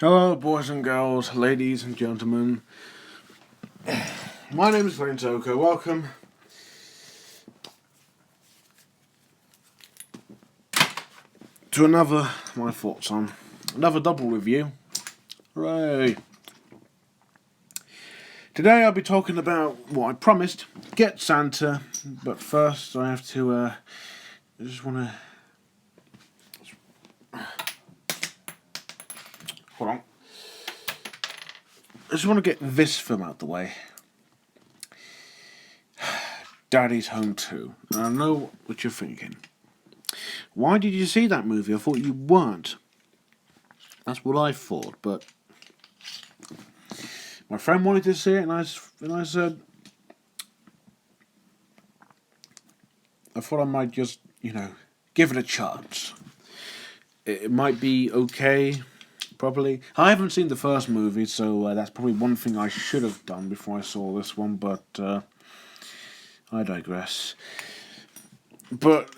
Hello, boys and girls, ladies and gentlemen. My name is Glenn Toko. Welcome to my thoughts on another double review. Hooray! Today I'll be talking about what I promised, Get Santa, but first I have to, I just want to, hold on. I just want to get this film out the way. Daddy's Home 2. And I know what you're thinking. Why did you see that movie? I thought you weren't. That's what I thought, but my friend wanted to see it, and I said, I thought I might just, give it a chance. It might be okay, probably. I haven't seen the first movie, so that's probably one thing I should have done before I saw this one, but I digress. But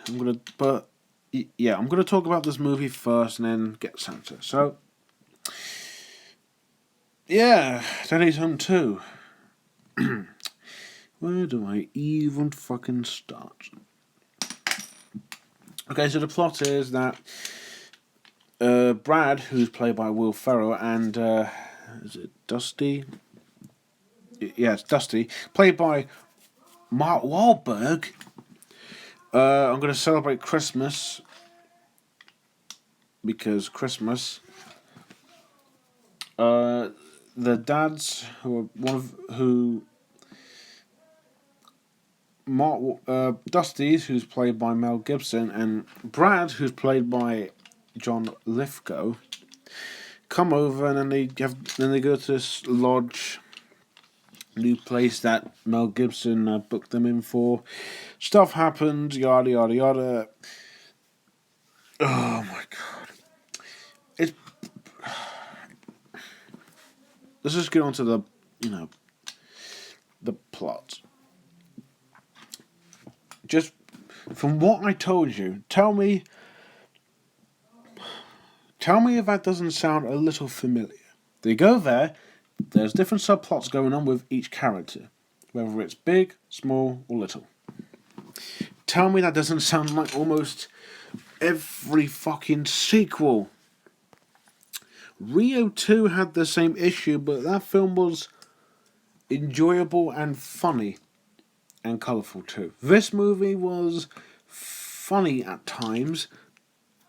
I'm gonna talk about this movie first and then Get Santa. So, yeah, Daddy's Home 2. Where do I even fucking start? Okay, so the plot is that Brad, who's played by Will Ferrell, and is it Dusty? Yeah, it's Dusty, played by Mark Wahlberg. I'm going to celebrate Christmas because Christmas. The dads Dusty's, who's played by Mel Gibson, and Brad, who's played by John Lithgow, come over, and then they go to this lodge, new place that Mel Gibson booked them in for. Stuff happens, yada yada yada. Oh my god! Let's just get on to the plot. Just from what I told you, tell me if that doesn't sound a little familiar. They go there, there's different subplots going on with each character, whether it's big, small, or little. Tell me that doesn't sound like almost every fucking sequel. Rio 2 had the same issue, but that film was enjoyable and funny and colourful too. This movie was funny at times,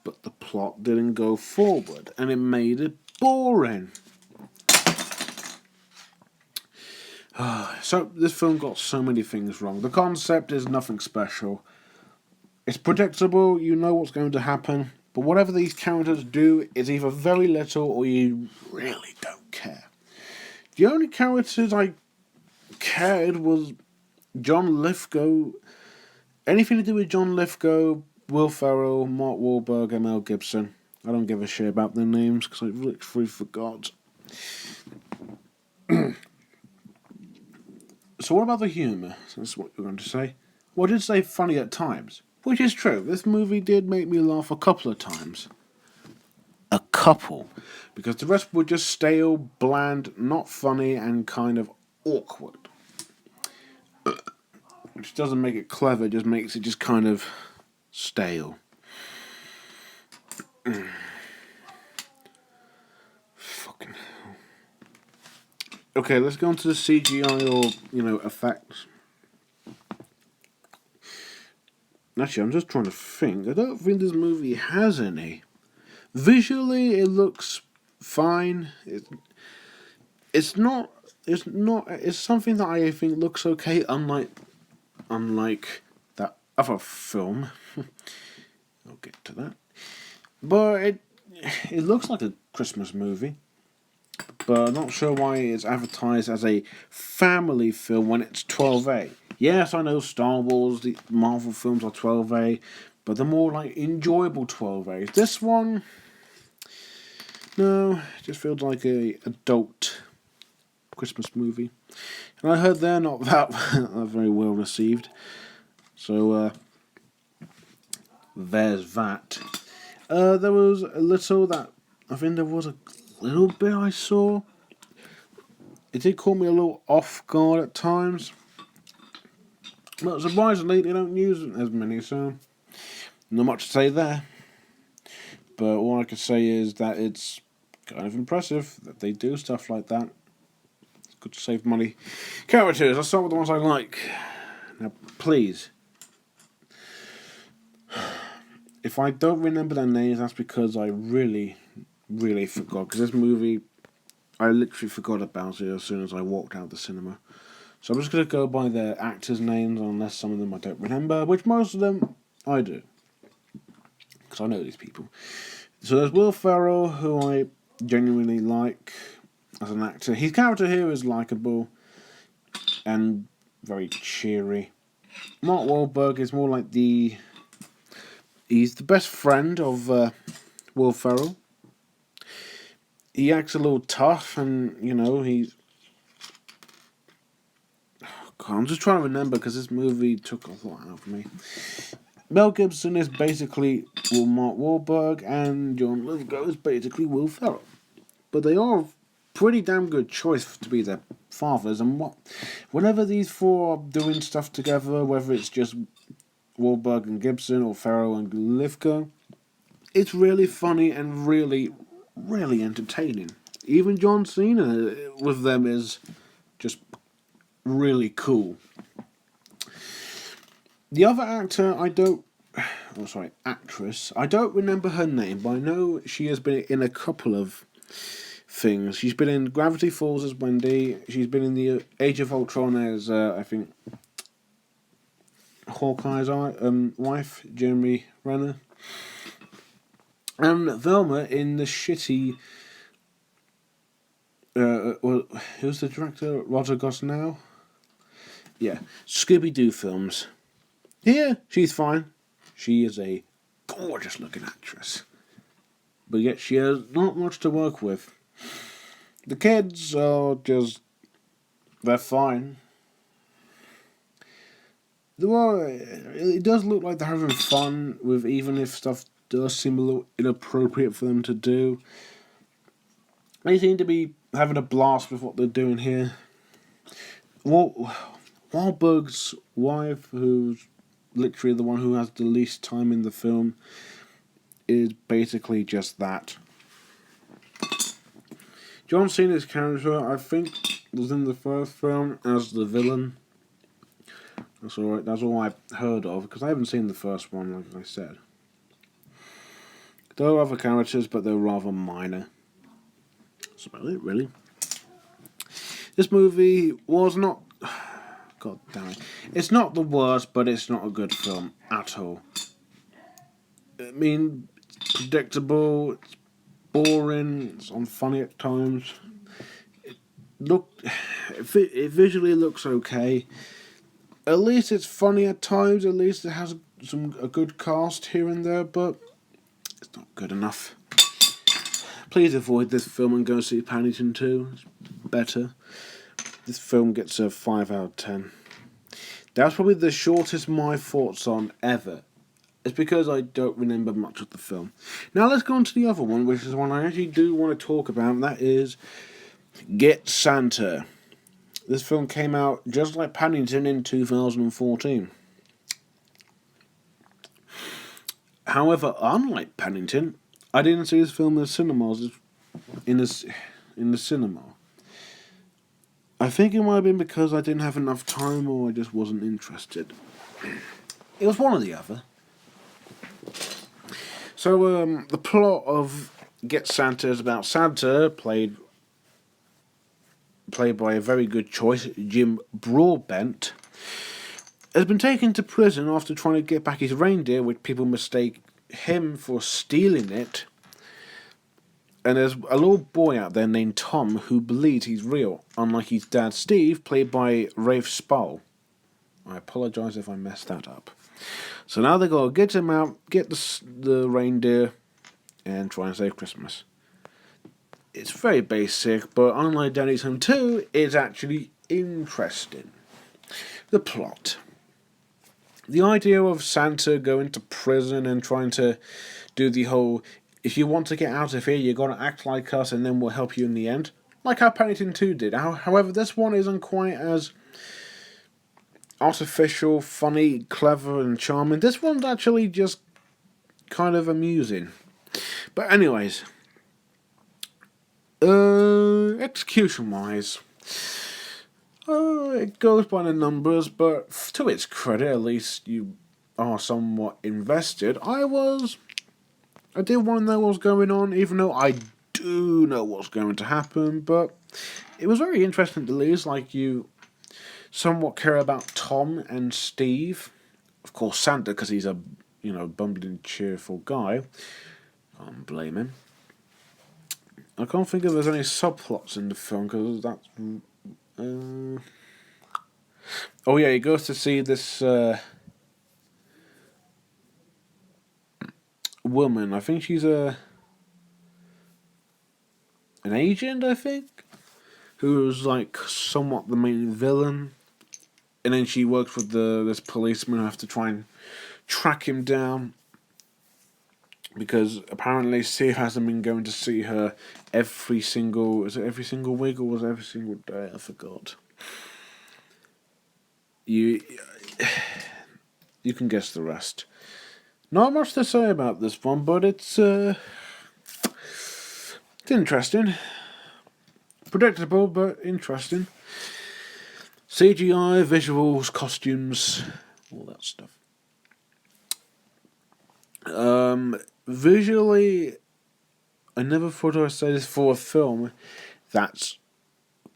but the plot didn't go forward, and it made it boring. So this film got so many things wrong. The concept is nothing special. It's predictable, you know what's going to happen, but whatever these characters do is either very little or you really don't care. The only characters I cared was John Lithgow. Anything to do with John Lithgow, Will Ferrell, Mark Wahlberg, and Mel Gibson. I don't give a shit about their names because I literally forgot. So what about the humour? That's what you're going to say. Well, I did say funny at times, which is true. This movie did make me laugh a couple of times. A couple. Because the rest were just stale, bland, not funny, and kind of awkward. Which doesn't make it clever, just makes it just kind of stale. Fucking hell. Okay, let's go on to the CGI or, effects. Actually, I'm just trying to think. I don't think this movie has any. Visually, it looks fine. It's not. It's something that I think looks okay. Unlike that other film. I'll get to that. But it looks like a Christmas movie. But I'm not sure why it's advertised as a family film when it's 12A. Yes, I know Star Wars, the Marvel films are 12A, but they're more like enjoyable 12As. This one, no, it just feels like a adult Christmas movie. And I heard they're not that very well received. So, there's that. There was a little that I think there was a little bit I saw. It did call me a little off guard at times. But surprisingly, they don't use as many, so not much to say there. But all I can say is that it's kind of impressive that they do stuff like that. It's good to save money. Characters, I'll start with the ones I like. Now, please. If I don't remember their names, that's because I really, really forgot. Because this movie, I literally forgot about it as soon as I walked out of the cinema. So I'm just going to go by their actors' names, unless some of them I don't remember, which most of them I do. Because I know these people. So there's Will Ferrell, who I genuinely like as an actor. His character here is likeable and very cheery. Mark Wahlberg is more like he's the best friend of Will Ferrell. He acts a little tough, and he's. God, I'm just trying to remember because this movie took a lot out of me. Mel Gibson is basically Mark Wahlberg, and John Lithgow is basically Will Ferrell. But they are a pretty damn good choice to be their fathers, and whenever these four are doing stuff together, whether it's just Wahlberg and Gibson or Ferrell and Lithgow, it's really funny and really, really entertaining. Even John Cena with them is just really cool. The other actor, actress, I don't remember her name, but I know she has been in a couple of things. She's been in Gravity Falls as Wendy. She's been in the Age of Ultron as, I think, Hawkeye's wife, Jeremy Renner. And Velma in the shitty... who's the director? Roger Gosnell? Yeah, Scooby-Doo films. Here, she's fine. She is a gorgeous-looking actress. But yet she has not much to work with. The kids are just... they're fine. It does look like they're having fun, with even if stuff does seem a little inappropriate for them to do. They seem to be having a blast with what they're doing here. Wahlberg's wife, who's literally the one who has the least time in the film, is basically just that. John Cena's character, I think, was in the first film as the villain. That's alright. That's all I've heard of, because I haven't seen the first one, like I said. There are other characters, but they're rather minor. That's about it, really. This movie was not... God damn it. It's not the worst, but it's not a good film at all. I mean, it's predictable, it's boring, it's unfunny at times. It visually looks okay. At least it's funny at times, at least it has a good cast here and there, but it's not good enough. Please avoid this film and go see Paddington 2. It's better. This film gets a 5 out of 10. That's probably the shortest my thoughts on ever. It's because I don't remember much of the film. Now let's go on to the other one, which is one I actually do want to talk about, and that is Get Santa. This film came out just like Paddington in 2014. However, unlike Paddington, I didn't see this film in the cinemas. In the cinema. I think it might have been because I didn't have enough time, or I just wasn't interested. It was one or the other. So the plot of Get Santa is about Santa, played by a very good choice, Jim Broadbent, has been taken to prison after trying to get back his reindeer, which people mistake him for stealing it. And there's a little boy out there named Tom who believes he's real, unlike his dad Steve, played by Rafe Spall. I apologise if I messed that up. So now they got to get him out, get the reindeer, and try and save Christmas. It's very basic, but unlike Danny's Home 2, it's actually interesting. The plot. The idea of Santa going to prison and trying to do the whole if you want to get out of here, you're gonna act like us, and then we'll help you in the end. Like how Paddington 2 did. However, this one isn't quite as artificial, funny, clever, and charming. This one's actually just kind of amusing. But anyways, execution-wise, it goes by the numbers, but to its credit, at least you are somewhat invested. I did want to know what was going on, even though I do know what's going to happen, but it was very interesting to least, like, you somewhat care about Tom and Steve. Of course, Santa, because he's a, bumbling, cheerful guy. Can't blame him. I can't think if there's any subplots in the film, because that's... Oh yeah, he goes to see this woman. I think she's an agent, I think, who's like somewhat the main villain. And then she works with this policeman who have to try and track him down. Because apparently Steve hasn't been going to see her every single week or was it every single day? I forgot. You can guess the rest. Not much to say about this one, but it's interesting. Predictable, but interesting. CGI, visuals, costumes, all that stuff. Visually, I never thought I would say this for a film that's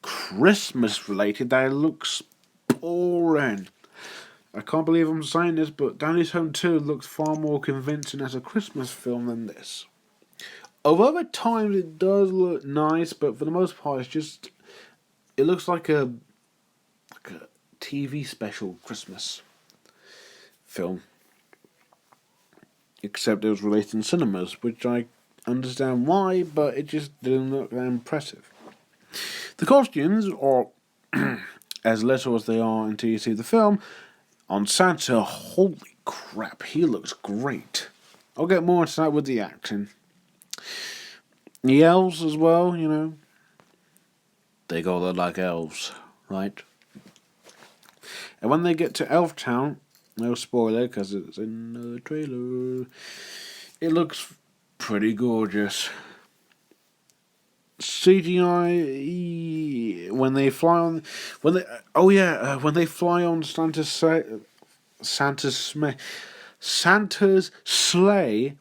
Christmas related, that it looks boring. I can't believe I'm saying this, but Danny's Home 2 looks far more convincing as a Christmas film than this. Although at times it does look nice, but for the most part it looks like a TV special Christmas film. Except it was released in cinemas, which I understand why, but it just didn't look that impressive. The costumes are as little as they are until you see the film. On Santa, holy crap, he looks great. I'll get more into that with the acting. The elves as well, they gotta look like elves, right? And when they get to Elf Town, no spoiler because it's in the trailer, it looks pretty gorgeous. CGI when they fly on Santa's sleigh,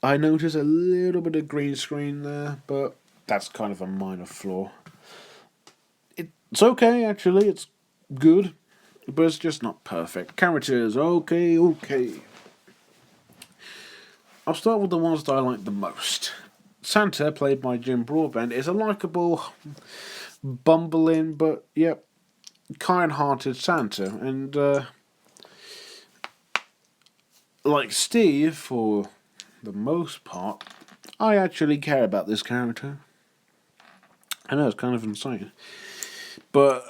I noticed a little bit of green screen there, but that's kind of a minor flaw. It's okay, actually. It's good, but it's just not perfect. Characters, okay. I'll start with the ones that I like the most. Santa, played by Jim Broadbent, is a likeable, bumbling, but yep, kind-hearted Santa. And like Steve, for the most part, I actually care about this character. I know, it's kind of insane. But,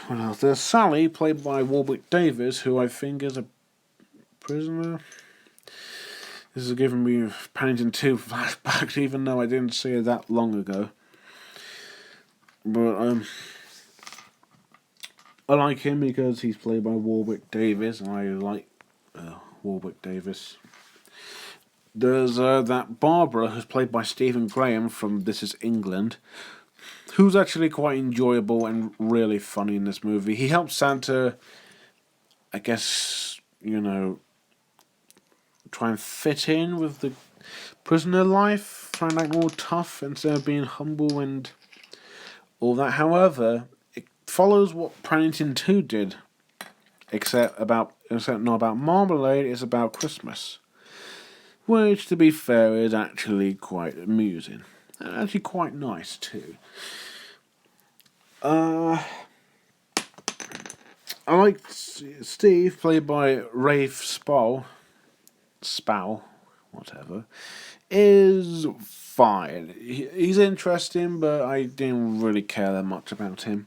what else? There's Sally, played by Warwick Davis, who I think is a prisoner. This is giving me Paddington 2 flashbacks, even though I didn't see it that long ago. But, I like him because he's played by Warwick Davis, and I like Warwick Davis. There's that Barbara, who's played by Stephen Graham from This Is England, who's actually quite enjoyable and really funny in this movie. He helps Santa, I guess, try and fit in with the prisoner life, try and act more tough instead of being humble and all that. However, it follows what Paddington 2 did, except not about Marmalade, it's about Christmas. Which, to be fair, is actually quite amusing. And actually quite nice, too. I like Steve, played by Rafe Spall, whatever, is fine. He's interesting, but I didn't really care that much about him.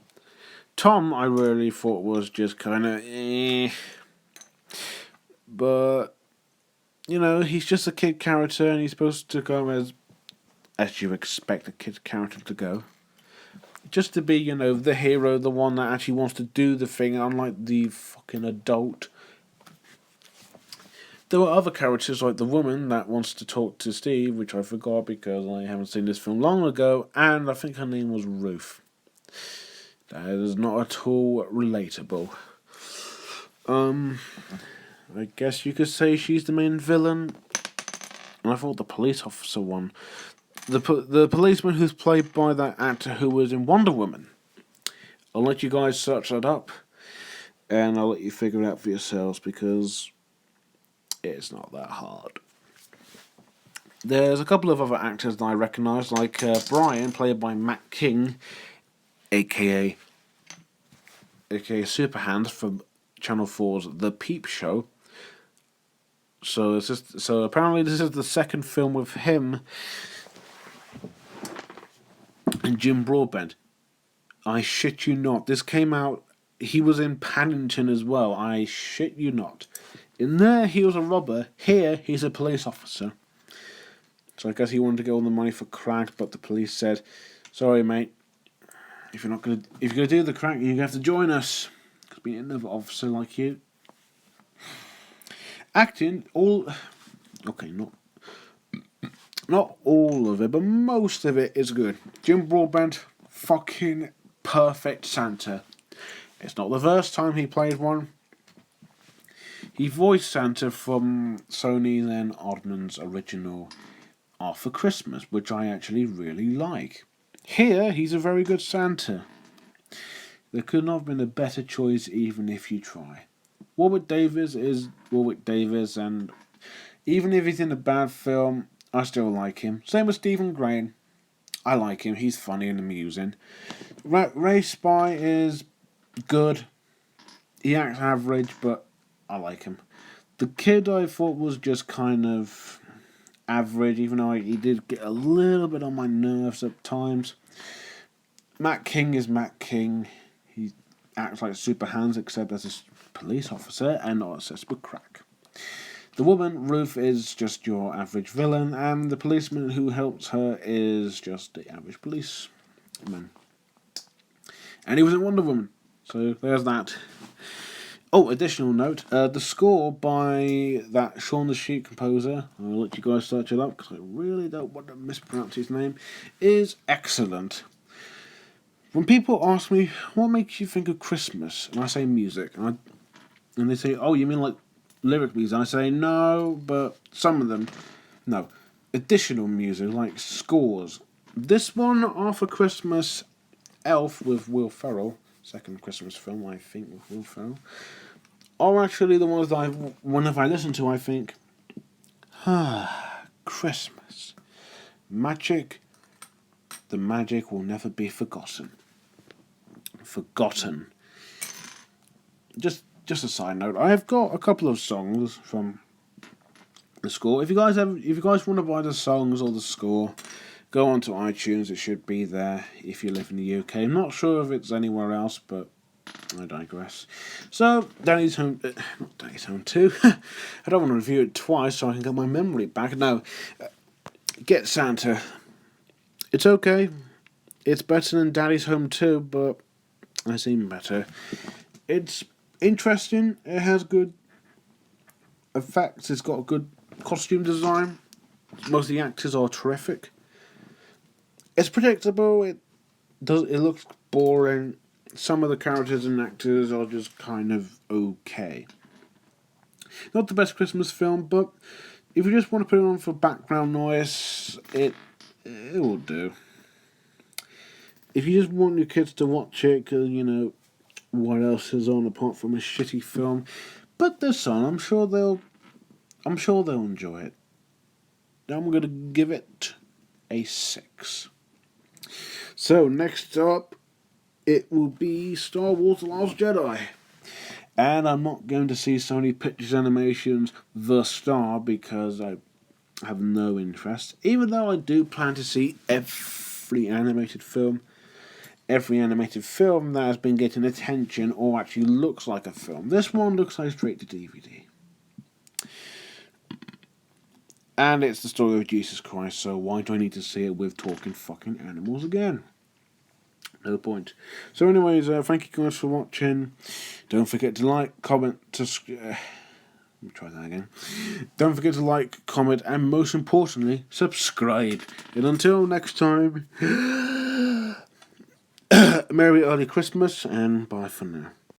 Tom, I really thought was just kind of but he's just a kid character and he's supposed to go as you expect a kid character to go. Just to be, the hero, the one that actually wants to do the thing, unlike the fucking adult. There were other characters like the woman that wants to talk to Steve, which I forgot because I haven't seen this film long ago, and I think her name was Ruth. That is not at all relatable. I guess you could say she's the main villain. And I thought the police officer one. The policeman who's played by that actor who was in Wonder Woman. I'll let you guys search that up. And I'll let you figure it out for yourselves because it's not that hard. There's a couple of other actors that I recognise, like Brian, played by Matt King, aka Superhand from Channel 4's The Peep Show. So apparently this is the second film with him and Jim Broadbent. I shit you not. This came out. He was in Paddington as well. I shit you not. In there, he was a robber. Here, he's a police officer. So I guess he wanted to get all the money for crack, but the police said, "Sorry, mate. If you're gonna do the crack, you have to join us. Because we need another officer like you." Acting, not all of it, but most of it is good. Jim Broadbent, fucking perfect Santa. It's not the first time he played one. He voiced Santa from Sony and Oddman's original Arthur Christmas, which I actually really like. Here, he's a very good Santa. There could not have been a better choice even if you try. Warwick Davis is Warwick Davis, and even if he's in a bad film, I still like him. Same with Stephen Graham. I like him. He's funny and amusing. Ray Spy is good. He acts average, but I like him. The kid I thought was just kind of average, even though he did get a little bit on my nerves at times. Matt King is Matt King. He acts like Super Hands, except as a police officer and not obsessed with crack. The woman, Ruth, is just your average villain, and the policeman who helps her is just the average policeman. And he was in Wonder Woman, so there's that. Oh, additional note, the score by that Shaun the Sheep composer, I'll let you guys search it up because I really don't want to mispronounce his name, is excellent. When people ask me, what makes you think of Christmas? And I say music, and they say, oh, you mean like lyric music? And I say, no, but some of them, no. Additional music, like scores. This one, Arthur Christmas, Elf with Will Ferrell, second Christmas film, I think, with Will Ferrell, are actually the ones that whenever I listen to, I think, Christmas. Magic. The magic will never be forgotten. Just a side note, I have got a couple of songs from the score. If you guys want to buy the songs or the score, go onto iTunes. It should be there if you live in the UK. I'm not sure if it's anywhere else, but I digress. So, Danny's Home... not Danny's Home 2. I don't want to review it twice so I can get my memory back. No. Get Santa. It's okay. It's better than Daddy's Home 2, but it's even better. It's interesting. It has good effects. It's got a good costume design. Most of the actors are terrific. It's predictable. It looks boring. Some of the characters and actors are just kind of okay. Not the best Christmas film, but if you just want to put it on for background noise, it will do. If you just want your kids to watch it, because, what else is on apart from a shitty film, put this on. I'm sure they'll enjoy it. I'm going to give it a 6. So, next up, it will be Star Wars The Last Jedi. And I'm not going to see Sony Pictures Animation's The Star because I have no interest. Even though I do plan to see every animated film that has been getting attention or actually looks like a film. This one looks like straight to DVD. And it's the story of Jesus Christ, so why do I need to see it with talking fucking animals again? No point. So anyways, thank you guys for watching. Don't forget to like, comment, let me try that again. Don't forget to like, comment, and most importantly, subscribe. And until next time, Merry Early Christmas, and bye for now.